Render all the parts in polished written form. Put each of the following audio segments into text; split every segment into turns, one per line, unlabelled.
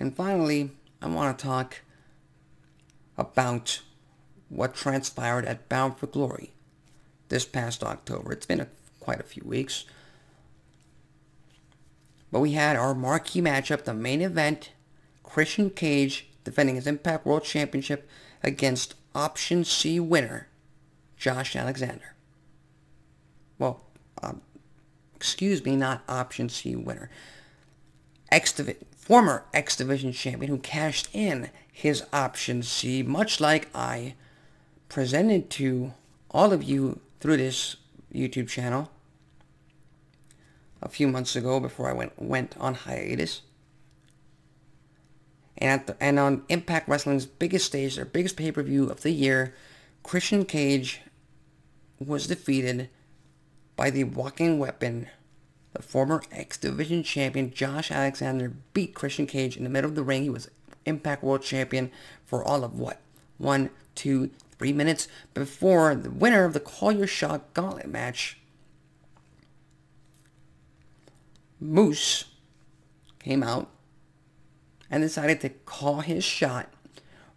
And finally, I want to talk about what transpired at Bound for Glory this past October. It's been quite a few weeks. But we had our marquee matchup, the main event, Christian Cage defending his Impact World Championship against Option C winner, Josh Alexander. Well, excuse me, not Option C winner. Former X Division champion who cashed in his Option C, much like I presented to all of you through this YouTube channel a few months ago before I went on hiatus. And on Impact Wrestling's biggest stage, their biggest pay-per-view of the year, Christian Cage was defeated by the walking weapon. The former X Division champion, Josh Alexander, beat Christian Cage in the middle of the ring. He was Impact World Champion for all of what? 1, 2, 3 minutes before the winner of the Call Your Shot Gauntlet match, Moose, came out and decided to call his shot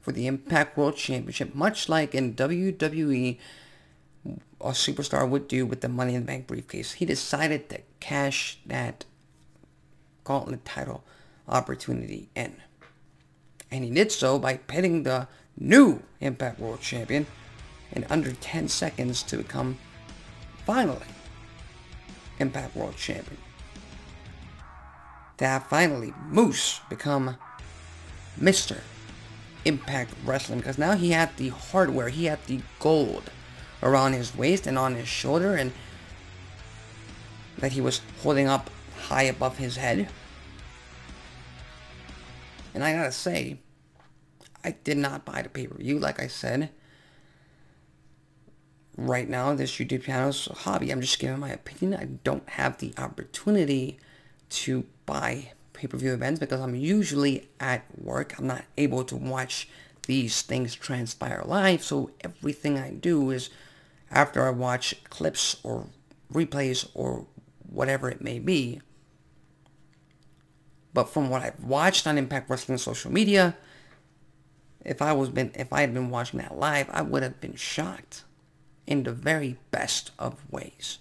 for the Impact World Championship, much like in WWE a superstar would do with the Money in the Bank briefcase. He decided to cash that gauntlet title opportunity in. And he did so by pitting the new Impact World Champion in under 10 seconds to become, finally, Impact World Champion. To have finally Moose become Mr. Impact Wrestling, because now he had the hardware, he had the gold around his waist and on his shoulder, and that he was holding up high above his head. And I gotta say, I did not buy the pay-per-view, like I said. Right now, this YouTube channel is a hobby. I'm just giving my opinion. I don't have the opportunity to buy pay-per-view events because I'm usually at work. I'm not able to watch these things transpire live, so everything I do is after I watch clips or replays or whatever it may be. But from what I've watched on Impact Wrestling social media, if I had been watching that live, I would have been shocked in the very best of ways.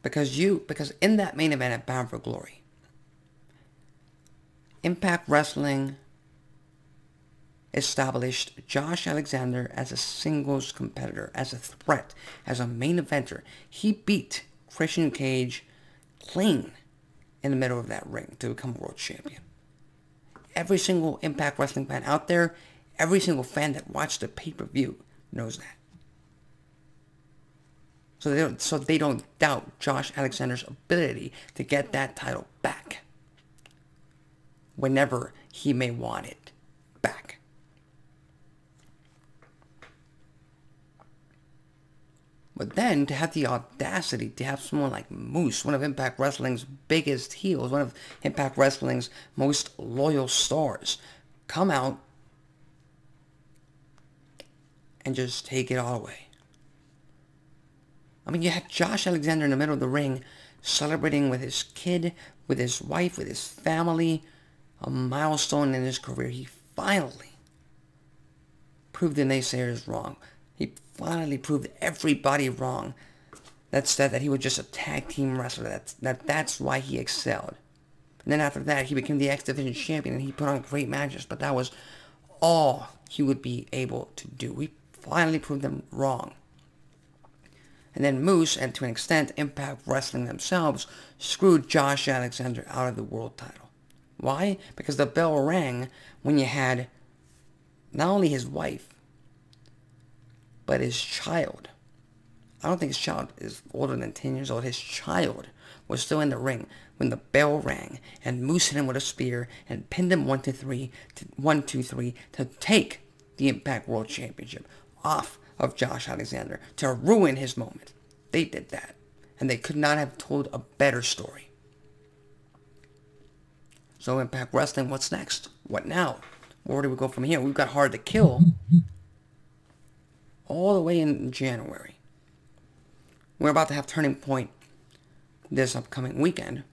Because in that main event at Bound for Glory, Impact Wrestling established Josh Alexander as a singles competitor, as a threat, as a main eventer. He beat Christian Cage clean in the middle of that ring to become world champion. Every single Impact Wrestling fan out there, every single fan that watched the pay-per-view knows that. So they don't doubt Josh Alexander's ability to get that title back whenever he may want it back. But then to have the audacity to have someone like Moose, one of Impact Wrestling's biggest heels, one of Impact Wrestling's most loyal stars, come out and just take it all away. I mean, you had Josh Alexander in the middle of the ring celebrating with his kid, with his wife, with his family, a milestone in his career. He finally proved the naysayers wrong. He finally proved everybody wrong that said that he was just a tag team wrestler, that's why he excelled. And then after that, he became the X Division champion and he put on great matches, but that was all he would be able to do. We finally proved them wrong. And then Moose, and to an extent Impact Wrestling themselves, screwed Josh Alexander out of the world title. Why? Because the bell rang when you had not only his wife, but his child. I don't think his child is older than 10 years old. His child was still in the ring when the bell rang, and Moose hit him with a spear and pinned him 1, 2, 3 to take the Impact World Championship off of Josh Alexander, to ruin his moment. They did that, and they could not have told a better story. So Impact Wrestling, what's next? What now? Where do we go from here? We've got Hard to Kill all the way in January. We're about to have Turning Point this upcoming weekend.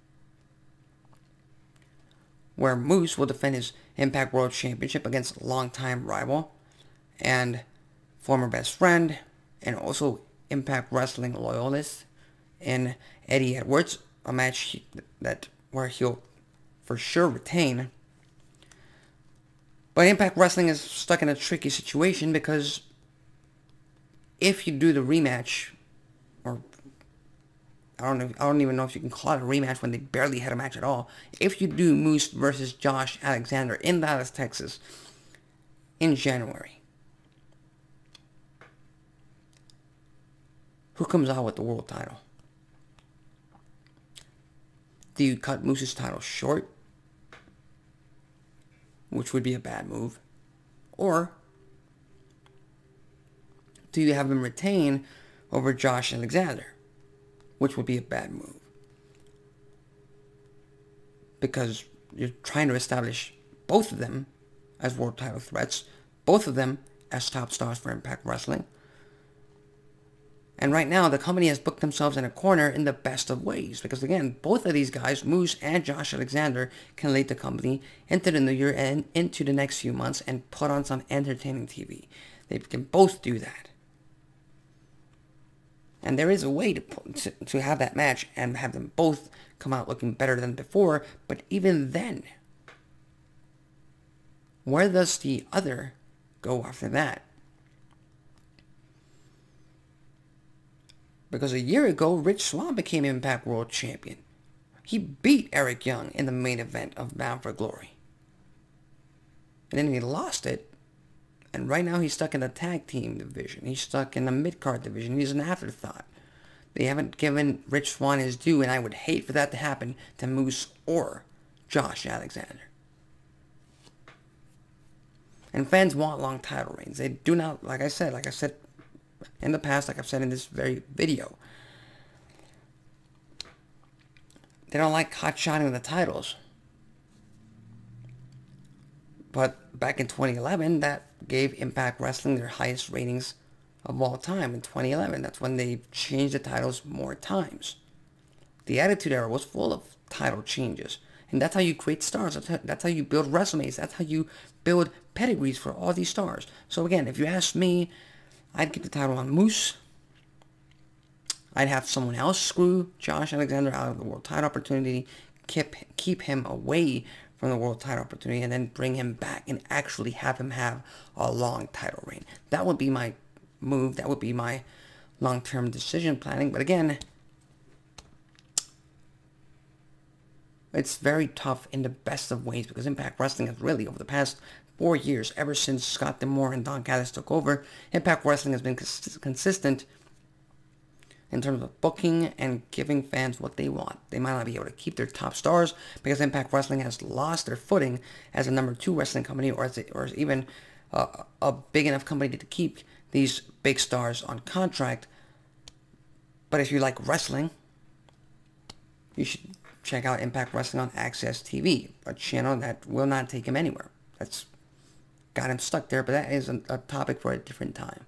where Moose will defend his Impact World Championship against longtime rival and former best friend, and also Impact Wrestling loyalist in Eddie Edwards, a match where he'll for sure retain. But Impact Wrestling is stuck in a tricky situation because if you do the rematch, or I don't even know if you can call it a rematch when they barely had a match at all. If you do Moose versus Josh Alexander in Dallas, Texas, in January, who comes out with the world title? Do you cut Moose's title short, which would be a bad move? Or do you have him retain over Josh Alexander, which would be a bad move? Because you're trying to establish both of them as world title threats, both of them as top stars for Impact Wrestling. And right now, the company has booked themselves in a corner in the best of ways. Because again, both of these guys, Moose and Josh Alexander, can lead the company into the new year and into the next few months and put on some entertaining TV. They can both do that. And there is a way to have that match and have them both come out looking better than before. But even then, where does the other go after that? Because a year ago, Rich Swann became Impact World Champion. He beat Eric Young in the main event of Bound for Glory. And then he lost it. And right now he's stuck in the tag team division. He's stuck in the mid-card division. He's an afterthought. They haven't given Rich Swann his due, and I would hate for that to happen to Moose or Josh Alexander. And fans want long title reigns. They do not, like I said in the past, like I've said in this very video, they don't like hot-shotting the titles. But back in 2011, that gave Impact Wrestling their highest ratings of all time in 2011. That's when they changed the titles more times. The Attitude Era was full of title changes. And that's how you create stars. That's how you build resumes. That's how you build pedigrees for all these stars. So again, if you ask me, I'd keep the title on Moose. I'd have someone else screw Josh Alexander out of the world title opportunity, keep him away from the world title opportunity, and then bring him back and actually have him have a long title reign. That would be my move. That would be my long-term decision planning. But again, it's very tough in the best of ways because Impact Wrestling has really, over the past 4 years, ever since Scott D'Amore and Don Callis took over, Impact Wrestling has been consistent in terms of booking and giving fans what they want. They might not be able to keep their top stars because Impact Wrestling has lost their footing as a number 2 wrestling company, or even a big enough company to keep these big stars on contract. But if you like wrestling, you should check out Impact Wrestling on Access TV, a channel that will not take him anywhere. That's got him stuck there, but that is a topic for a different time.